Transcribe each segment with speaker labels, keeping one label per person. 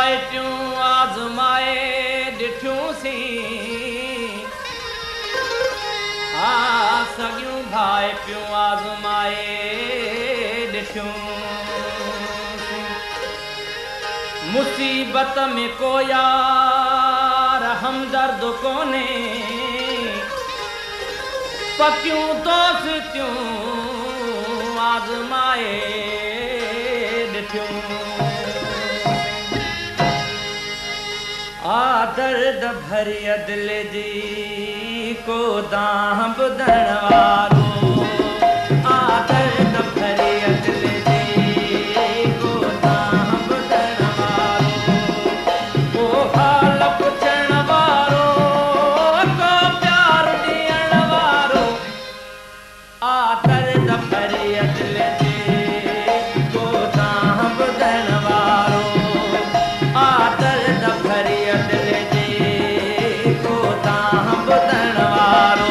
Speaker 1: भाई पियूं आज़माए ॾिठियूंसीं हा सॻियूं भाई पियूं आज़माए ॾिठियूंसीं मुसीबत में को यार हमदर्द कोने पकियूं दोस्तियूं आज़माए ॾिठियूं आ दर्द भरी दिल जी को दाह ॿुधण वारो आ दर्द भरी दिल जी को दाह ॿुधण वारो को हाल पुछण वारो को प्यार ॾियण वारो आ दर्द भरी दिल जी को दाह ॿुधण वारो आ दर्द भरी दिल जी को दाह ॿुधण वारो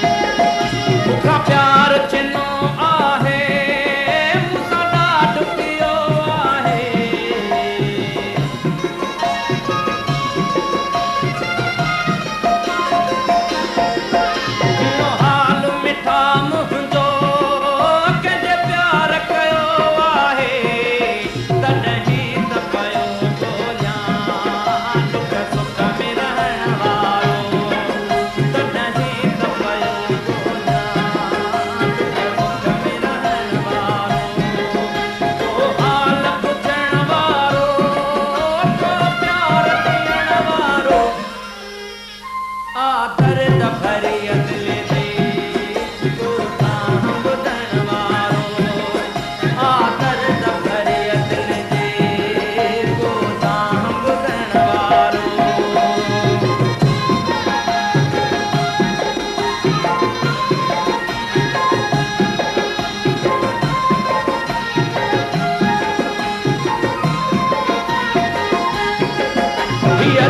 Speaker 1: मूंखां प्यार चिनो आहे मूंसां ॾाढ पियो आहे इहो हाल मिठा मुंहिंजो कंहिंजे प्यार कयो आहे तॾहिं त पयो ॻोल्हियां दुख सुख में रहण वारो तॾहिं त पयो ॻोल्हियां दुख सुख में रहण वारो को हाल पुछण वारो को प्यार ॾियण वारो आ दर्द भरी दिल जी को दाह ॿुधण वारो आ दर्द भरी दिल जी को दाह ॿुधण वारो हीअ